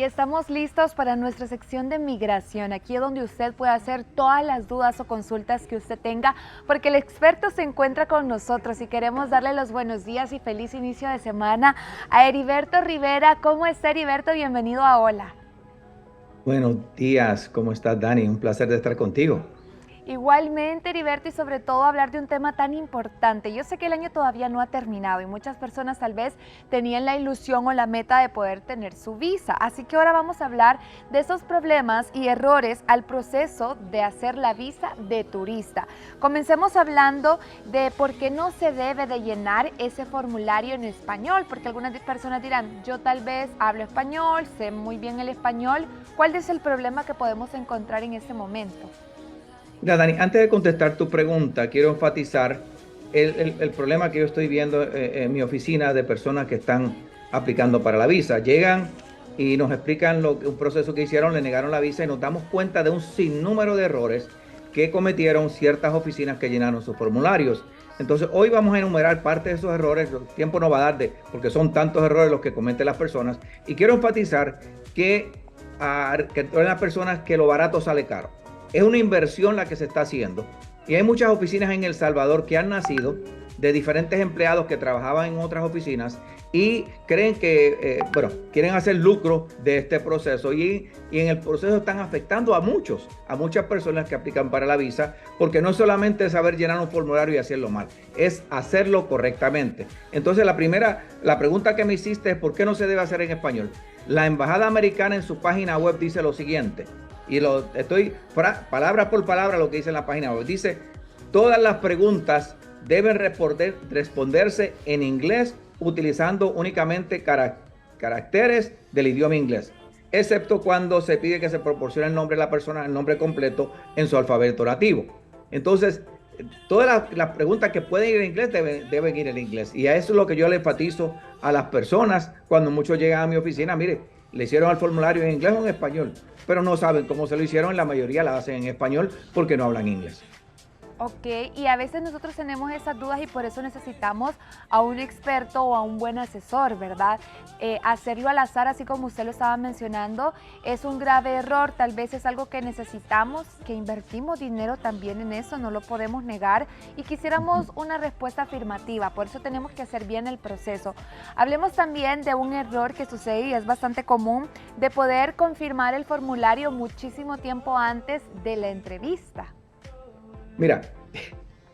Y estamos listos para nuestra sección de migración, aquí es donde usted puede hacer todas las dudas o consultas que usted tenga, porque el experto se encuentra con nosotros y queremos darle los buenos días y feliz inicio de semana a Heriberto Rivera. ¿Cómo está, Heriberto? Bienvenido a Hola. Buenos días, ¿cómo estás, Dani? Un placer de estar contigo. Igualmente, Heriberto, y sobre todo hablar de un tema tan importante. Yo sé que el año todavía no ha terminado y muchas personas tal vez tenían la ilusión o la meta de poder tener su visa. Así que ahora vamos a hablar de esos problemas y errores al proceso de hacer la visa de turista. Comencemos hablando de por qué no se debe de llenar ese formulario en español, porque algunas personas dirán, yo tal vez hablo español, sé muy bien el español. ¿Cuál es el problema que podemos encontrar en ese momento? Mira, Dani, antes de contestar tu pregunta, quiero enfatizar el problema que yo estoy viendo en mi oficina de personas que están aplicando para la visa. Llegan y nos explican un proceso que hicieron, le negaron la visa y nos damos cuenta de un sinnúmero de errores que cometieron ciertas oficinas que llenaron sus formularios. Entonces, hoy vamos a enumerar parte de esos errores. El tiempo no va a dar porque son tantos errores los que cometen las personas. Y quiero enfatizar que todas las personas que lo barato sale caro. Es una inversión la que se está haciendo y hay muchas oficinas en El Salvador que han nacido de diferentes empleados que trabajaban en otras oficinas y creen que, quieren hacer lucro de este proceso y en el proceso están afectando a muchas personas que aplican para la visa, porque no solamente es saber llenar un formulario y hacerlo mal, es hacerlo correctamente. Entonces la pregunta que me hiciste es ¿por qué no se debe hacer en español? La Embajada Americana en su página web dice lo siguiente, y estoy palabra por palabra lo que dice en la página web. Dice, todas las preguntas deben responderse en inglés utilizando únicamente caracteres del idioma inglés, excepto cuando se pide que se proporcione el nombre de la persona, el nombre completo en su alfabeto nativo. Entonces, todas las preguntas que pueden ir en inglés deben ir en inglés. Y a eso es lo que yo le enfatizo a las personas cuando muchos llegan a mi oficina. Mire, le hicieron el formulario en inglés o en español, pero no saben cómo se lo hicieron. La mayoría la hacen en español porque no hablan inglés. Ok, y a veces nosotros tenemos esas dudas y por eso necesitamos a un experto o a un buen asesor, ¿verdad? Hacerlo al azar, así como usted lo estaba mencionando, es un grave error. Tal vez es algo que necesitamos, que invertimos dinero también en eso, no lo podemos negar y quisiéramos una respuesta afirmativa, por eso tenemos que hacer bien el proceso. Hablemos también de un error que sucede y es bastante común, de poder confirmar el formulario muchísimo tiempo antes de la entrevista. Mira,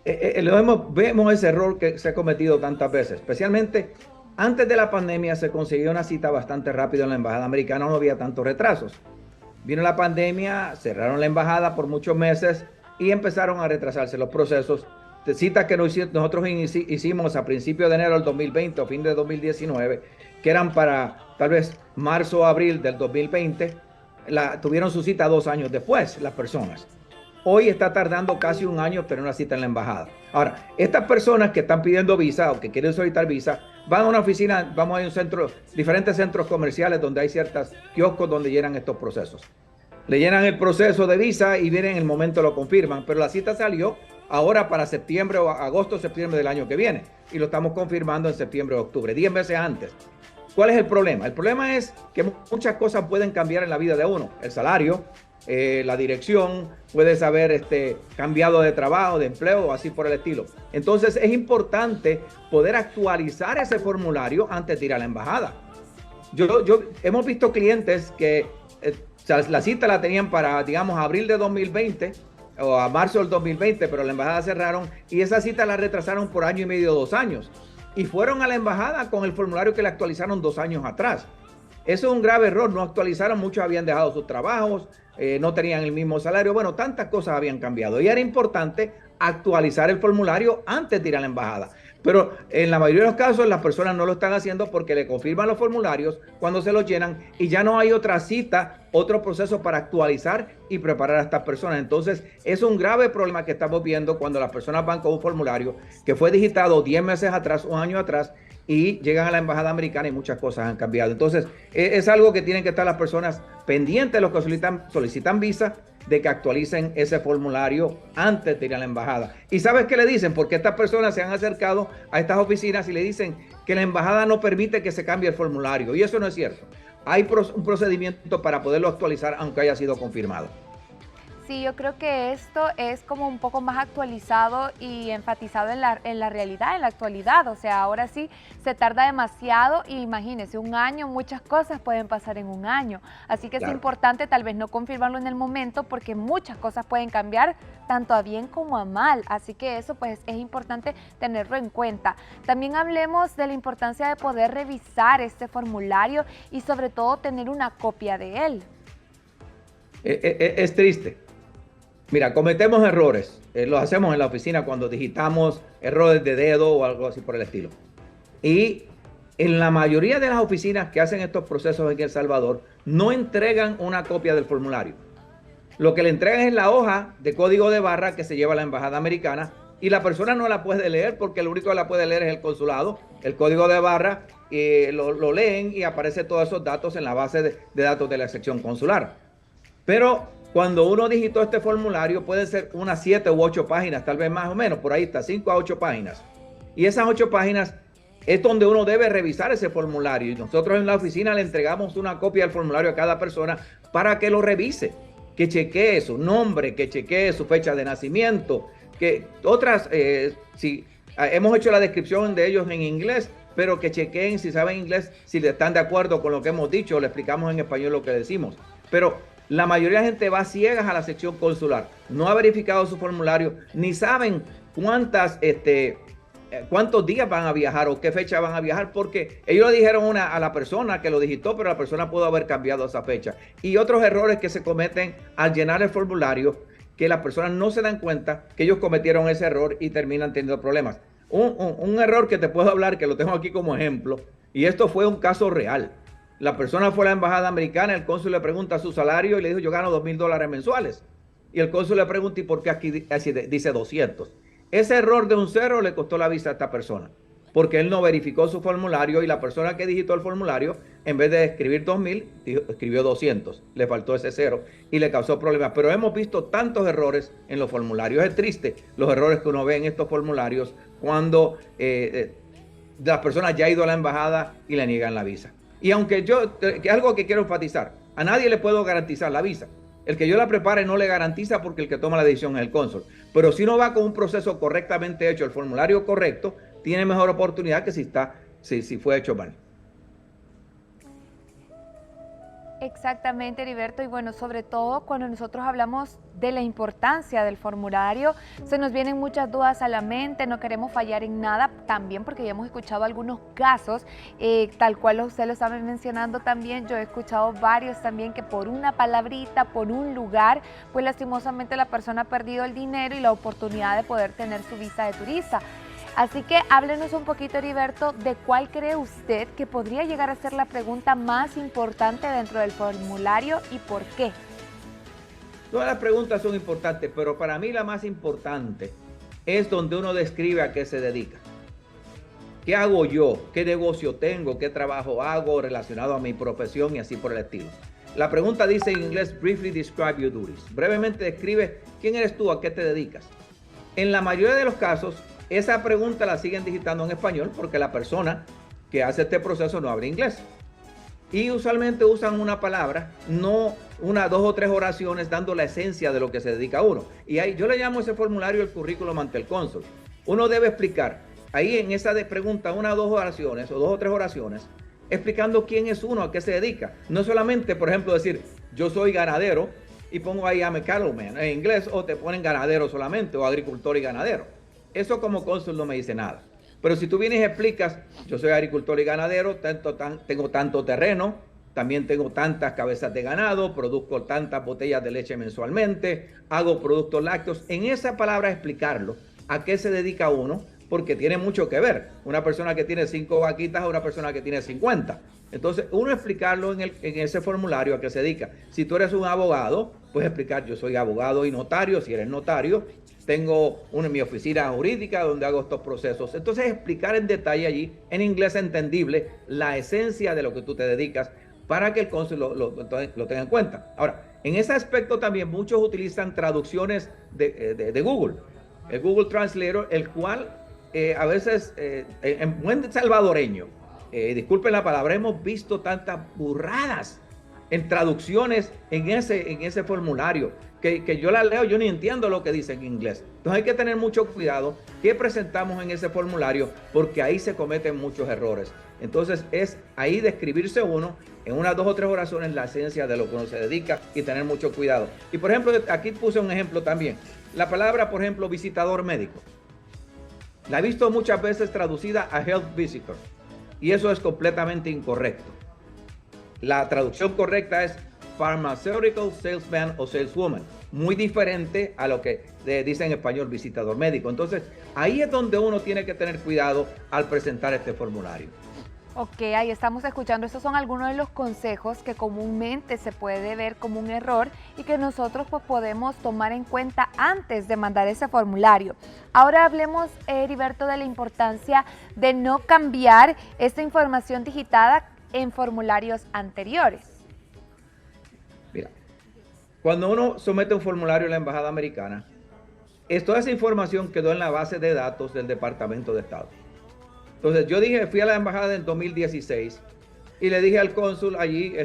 vemos ese error que se ha cometido tantas veces, especialmente antes de la pandemia se consiguió una cita bastante rápido en la embajada americana, no había tantos retrasos. Vino la pandemia, cerraron la embajada por muchos meses y empezaron a retrasarse los procesos. De citas que nosotros hicimos a principios de enero del 2020 o fin de 2019, que eran para tal vez marzo o abril del 2020, tuvieron su cita 2 años después las personas. Hoy está tardando casi un año tener una cita en la embajada. Ahora, estas personas que están pidiendo visa o que quieren solicitar visa, van a una oficina, vamos a un centro, diferentes centros comerciales donde hay ciertos kioscos donde llenan estos procesos. Le llenan el proceso de visa y vienen en el momento lo confirman, pero la cita salió ahora para septiembre o agosto, septiembre del año que viene y lo estamos confirmando en septiembre o octubre, 10 meses antes. ¿Cuál es el problema? El problema es que muchas cosas pueden cambiar en la vida de uno. El salario, la dirección, puedes haber cambiado de trabajo, de empleo o así por el estilo. Entonces es importante poder actualizar ese formulario antes de ir a la embajada. Hemos visto clientes que la cita la tenían para, digamos, abril de 2020 o a marzo del 2020, pero la embajada cerraron y esa cita la retrasaron por año y medio, 2 años. Y fueron a la embajada con el formulario que le actualizaron 2 años atrás. Eso es un grave error, no actualizaron, muchos habían dejado sus trabajos, no tenían el mismo salario, bueno, tantas cosas habían cambiado y era importante actualizar el formulario antes de ir a la embajada. Pero en la mayoría de los casos las personas no lo están haciendo porque le confirman los formularios cuando se los llenan y ya no hay otra cita, otro proceso para actualizar y preparar a estas personas. Entonces es un grave problema que estamos viendo cuando las personas van con un formulario que fue digitado 10 meses atrás, 1 año atrás, y llegan a la embajada americana y muchas cosas han cambiado. Entonces es algo que tienen que estar las personas pendientes, los que solicitan visa, de que actualicen ese formulario antes de ir a la embajada. ¿Y sabes qué le dicen? Porque estas personas se han acercado a estas oficinas y le dicen que la embajada no permite que se cambie el formulario. Y eso no es cierto. hay un procedimiento para poderlo actualizar aunque haya sido confirmado. Sí, yo creo que esto es como un poco más actualizado y enfatizado en la realidad, en la actualidad. O sea, ahora sí se tarda demasiado y imagínense, un año, muchas cosas pueden pasar en un año. Así que Claro. es importante tal vez no confirmarlo en el momento porque muchas cosas pueden cambiar tanto a bien como a mal. Así que eso pues es importante tenerlo en cuenta. También hablemos de la importancia de poder revisar este formulario y sobre todo tener una copia de él. Es triste. Mira, cometemos errores, los hacemos en la oficina cuando digitamos errores de dedo o algo así por el estilo. Y en la mayoría de las oficinas que hacen estos procesos en El Salvador, no entregan una copia del formulario. Lo que le entregan es la hoja de código de barra que se lleva a la embajada americana y la persona no la puede leer porque el único que la puede leer es el consulado. El código de barra lo leen y aparece todos esos datos en la base de datos de la sección consular. Pero cuando uno digitó este formulario puede ser unas 7 u 8 páginas, tal vez más o menos, por ahí está, 5 a 8 páginas. Y esas 8 páginas es donde uno debe revisar ese formulario. Y nosotros en la oficina le entregamos una copia del formulario a cada persona para que lo revise, que chequee su nombre, que chequee su fecha de nacimiento, que otras, si hemos hecho la descripción de ellos en inglés, pero que chequeen si saben inglés, si están de acuerdo con lo que hemos dicho, le explicamos en español lo que decimos. Pero la mayoría de gente va ciegas a la sección consular, no ha verificado su formulario, ni saben cuántos días van a viajar o qué fecha van a viajar, porque ellos le dijeron a la persona que lo digitó, pero la persona pudo haber cambiado esa fecha. Y otros errores que se cometen al llenar el formulario, que las personas no se dan cuenta que ellos cometieron ese error y terminan teniendo problemas. Un error que te puedo hablar, que lo tengo aquí como ejemplo, y esto fue un caso real. La persona fue a la embajada americana, el cónsul le pregunta su salario y le dijo, yo gano $2,000 mensuales. Y el cónsul le pregunta, ¿y por qué aquí dice 200? Ese error de un cero le costó la visa a esta persona, porque él no verificó su formulario y la persona que digitó el formulario, en vez de escribir 2,000, escribió 200. Le faltó ese cero y le causó problemas. Pero hemos visto tantos errores en los formularios. Es triste los errores que uno ve en estos formularios cuando las personas ya han ido a la embajada y le niegan la visa. Y aunque que algo que quiero enfatizar, a nadie le puedo garantizar la visa. El que yo la prepare no le garantiza porque el que toma la decisión es el cónsul. Pero si uno va con un proceso correctamente hecho, el formulario correcto, tiene mejor oportunidad que si fue hecho mal. Exactamente, Heriberto, y bueno, sobre todo cuando nosotros hablamos de la importancia del formulario, se nos vienen muchas dudas a la mente, no queremos fallar en nada, también porque ya hemos escuchado algunos casos, tal cual usted lo estaba mencionando también, yo he escuchado varios también que por una palabrita, por un lugar, pues lastimosamente la persona ha perdido el dinero y la oportunidad de poder tener su visa de turista. Así que háblenos un poquito, Heriberto, de cuál cree usted que podría llegar a ser la pregunta más importante dentro del formulario y por qué. Todas las preguntas son importantes, pero para mí la más importante es donde uno describe a qué se dedica. ¿Qué hago yo? ¿Qué negocio tengo? ¿Qué trabajo hago relacionado a mi profesión y así por el estilo? La pregunta dice en inglés, briefly describe your duties. Brevemente describe quién eres tú, a qué te dedicas. En la mayoría de los casos, esa pregunta la siguen digitando en español porque la persona que hace este proceso no habla inglés. Y usualmente usan una palabra, no una, 2 o 3 oraciones dando la esencia de lo que se dedica a uno. Y ahí yo le llamo ese formulario el currículum ante el cónsul. Uno debe explicar ahí en esa pregunta 1 o 2 oraciones o 2 o 3 oraciones explicando quién es uno, a qué se dedica. No solamente, por ejemplo, decir yo soy ganadero y pongo ahí I'm a cattleman en inglés, o te ponen ganadero solamente o agricultor y ganadero. Eso como cónsul no me dice nada. Pero si tú vienes y explicas, yo soy agricultor y ganadero, tengo tanto terreno, también tengo tantas cabezas de ganado, produzco tantas botellas de leche mensualmente, hago productos lácteos. En esa palabra explicarlo, a qué se dedica uno, porque tiene mucho que ver. Una persona que tiene 5 vaquitas a una persona que tiene 50. Entonces, uno explicarlo en ese formulario a qué se dedica. Si tú eres un abogado, puedes explicar, yo soy abogado y notario, si eres notario. Tengo mi oficina jurídica donde hago estos procesos. Entonces, explicar en detalle allí, en inglés entendible, la esencia de lo que tú te dedicas para que el cónsul lo tenga en cuenta. Ahora, en ese aspecto también muchos utilizan traducciones de Google. El Google Translator, el cual a veces, en buen salvadoreño, disculpen la palabra, hemos visto tantas burradas en traducciones en ese formulario, que yo la leo, yo ni entiendo lo que dice en inglés. Entonces hay que tener mucho cuidado qué presentamos en ese formulario, porque ahí se cometen muchos errores. Entonces es ahí describirse uno en unas 2 o 3 oraciones la esencia de lo que uno se dedica y tener mucho cuidado. Y por ejemplo, aquí puse un ejemplo también. La palabra, por ejemplo, visitador médico. La he visto muchas veces traducida a health visitor y eso es completamente incorrecto. La traducción correcta es pharmaceutical salesman o saleswoman, muy diferente a lo que dice en español visitador médico. Entonces, ahí es donde uno tiene que tener cuidado al presentar este formulario. Ok, ahí estamos escuchando. Estos son algunos de los consejos que comúnmente se puede ver como un error y que nosotros pues podemos tomar en cuenta antes de mandar ese formulario. Ahora hablemos, Heriberto, de la importancia de no cambiar esta información digitada en formularios anteriores. Mira, cuando uno somete un formulario a la Embajada Americana, toda esa información quedó en la base de datos del Departamento de Estado. Entonces yo fui a la embajada en 2016 y le dije al cónsul allí,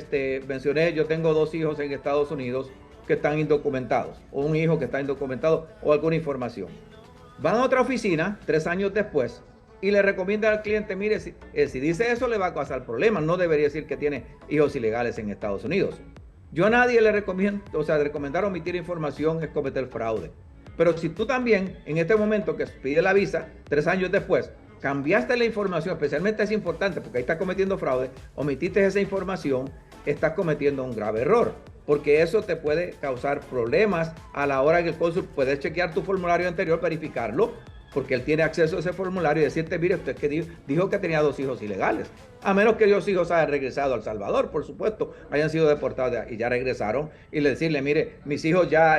mencioné, yo tengo 2 hijos en Estados Unidos que están indocumentados, o un hijo que está indocumentado, o alguna información. Van a otra oficina 3 años después y le recomiendan al cliente, mire, si dice eso le va a causar problemas, no debería decir que tiene hijos ilegales en Estados Unidos. Yo a nadie le recomiendo, recomendar omitir información es cometer fraude. Pero si tú también, en este momento que pide la visa, 3 años después, cambiaste la información, especialmente es importante porque ahí estás cometiendo fraude, omitiste esa información, estás cometiendo un grave error, porque eso te puede causar problemas a la hora que el cónsul puede chequear tu formulario anterior, verificarlo, porque él tiene acceso a ese formulario y decirte, mire, usted que dijo que tenía 2 hijos ilegales, a menos que los hijos hayan regresado a El Salvador, por supuesto, hayan sido deportados y ya regresaron, y le decirle, mire, mis hijos ya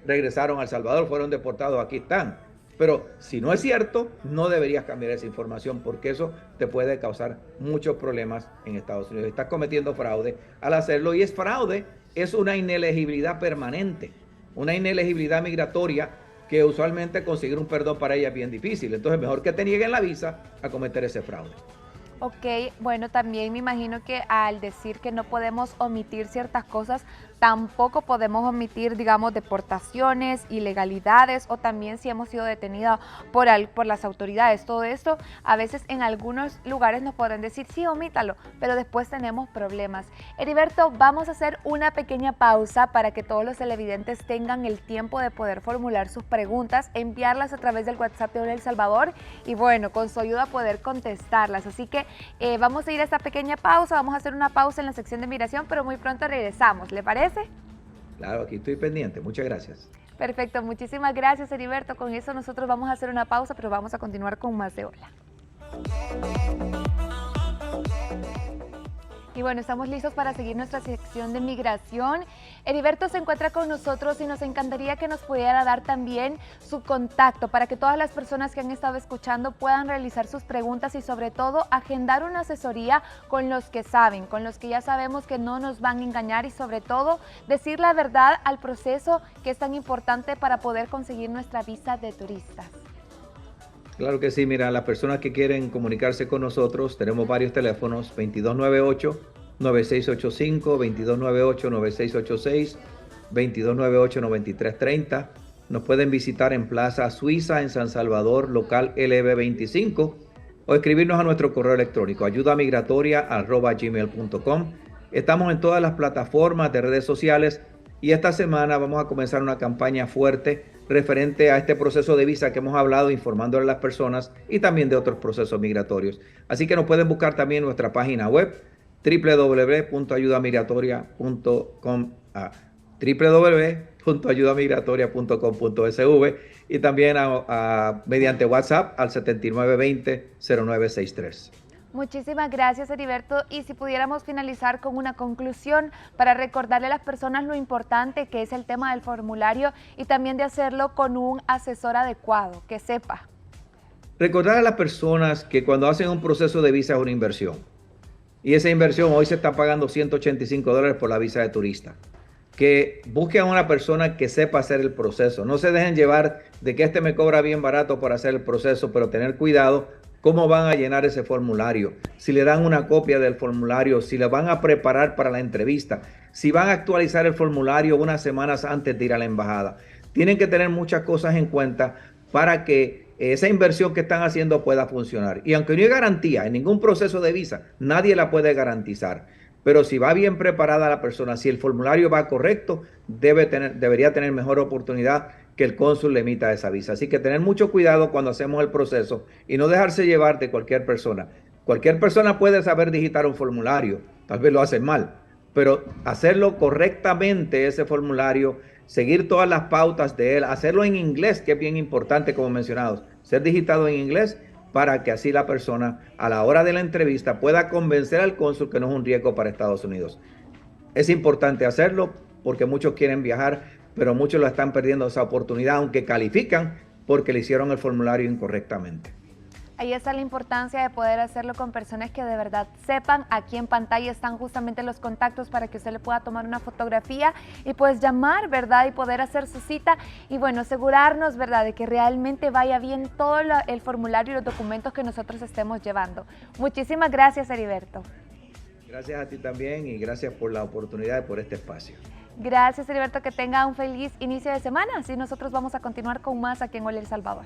regresaron a El Salvador, fueron deportados, aquí están. Pero si no es cierto, no deberías cambiar esa información porque eso te puede causar muchos problemas en Estados Unidos. Estás cometiendo fraude al hacerlo y es fraude, es una inelegibilidad permanente, una inelegibilidad migratoria que usualmente conseguir un perdón para ella es bien difícil. Entonces mejor que te nieguen la visa a cometer ese fraude. Ok, bueno, también me imagino que al decir que no podemos omitir ciertas cosas, tampoco podemos omitir, digamos, deportaciones, ilegalidades o también si hemos sido detenidos por las autoridades. Todo esto, a veces en algunos lugares nos podrán decir, sí, omítalo, pero después tenemos problemas. Heriberto, vamos a hacer una pequeña pausa para que todos los televidentes tengan el tiempo de poder formular sus preguntas, enviarlas a través del WhatsApp de El Salvador y bueno, con su ayuda poder contestarlas. Así que vamos a ir a esta pequeña pausa, vamos a hacer una pausa en la sección de migración, pero muy pronto regresamos, ¿le parece? Claro, aquí estoy pendiente, muchas gracias. Perfecto, muchísimas gracias, Heriberto. Con eso nosotros vamos a hacer una pausa, pero vamos a continuar con más de Hola. Y bueno, estamos listos para seguir nuestra sección de migración. Heriberto se encuentra con nosotros y nos encantaría que nos pudiera dar también su contacto para que todas las personas que han estado escuchando puedan realizar sus preguntas y sobre todo agendar una asesoría con los que saben, con los que ya sabemos que no nos van a engañar y sobre todo decir la verdad al proceso que es tan importante para poder conseguir nuestra visa de turistas. Claro que sí, mira, las personas que quieren comunicarse con nosotros, tenemos varios teléfonos, 2298-9685, 2298-9686, 2298-9330. Nos pueden visitar en Plaza Suiza, en San Salvador, local LB25, o escribirnos a nuestro correo electrónico, ayudamigratoria@gmail.com. Estamos en todas las plataformas de redes sociales y esta semana vamos a comenzar una campaña fuerte referente a este proceso de visa que hemos hablado, informándole a las personas y también de otros procesos migratorios. Así que nos pueden buscar también en nuestra página web www.ayudamigratoria.com www.ayudamigratoria.com.sv y también mediante WhatsApp al 7920-0963. Muchísimas gracias, Heriberto. Y si pudiéramos finalizar con una conclusión para recordarle a las personas lo importante que es el tema del formulario y también de hacerlo con un asesor adecuado, que sepa. Recordar a las personas que cuando hacen un proceso de visa es una inversión. Y esa inversión hoy se está pagando $185 por la visa de turista. Que busquen a una persona que sepa hacer el proceso. No se dejen llevar de que me cobra bien barato por hacer el proceso, pero tener cuidado cómo van a llenar ese formulario, si le dan una copia del formulario, si le van a preparar para la entrevista, si van a actualizar el formulario unas semanas antes de ir a la embajada. Tienen que tener muchas cosas en cuenta para que esa inversión que están haciendo pueda funcionar. Y aunque no hay garantía en ningún proceso de visa, nadie la puede garantizar. Pero si va bien preparada la persona, si el formulario va correcto, debería tener mejor oportunidad que el cónsul le emita esa visa. Así que tener mucho cuidado cuando hacemos el proceso y no dejarse llevar de cualquier persona. Cualquier persona puede saber digitar un formulario, tal vez lo hacen mal, pero hacerlo correctamente ese formulario, seguir todas las pautas de él, hacerlo en inglés, que es bien importante como mencionados, ser digitado en inglés para que así la persona a la hora de la entrevista pueda convencer al cónsul que no es un riesgo para Estados Unidos. Es importante hacerlo porque muchos quieren viajar, pero muchos lo están perdiendo esa oportunidad, aunque califican porque le hicieron el formulario incorrectamente. Ahí está la importancia de poder hacerlo con personas que de verdad sepan. Aquí en pantalla están justamente los contactos para que usted le pueda tomar una fotografía y pues llamar, ¿verdad? Y poder hacer su cita y bueno, asegurarnos, ¿verdad? De que realmente vaya bien todo el formulario y los documentos que nosotros estemos llevando. Muchísimas gracias, Heriberto. Gracias a ti también y gracias por la oportunidad y por este espacio. Gracias, Heriberto, que tenga un feliz inicio de semana. Así nosotros vamos a continuar con más aquí en Hola El Salvador.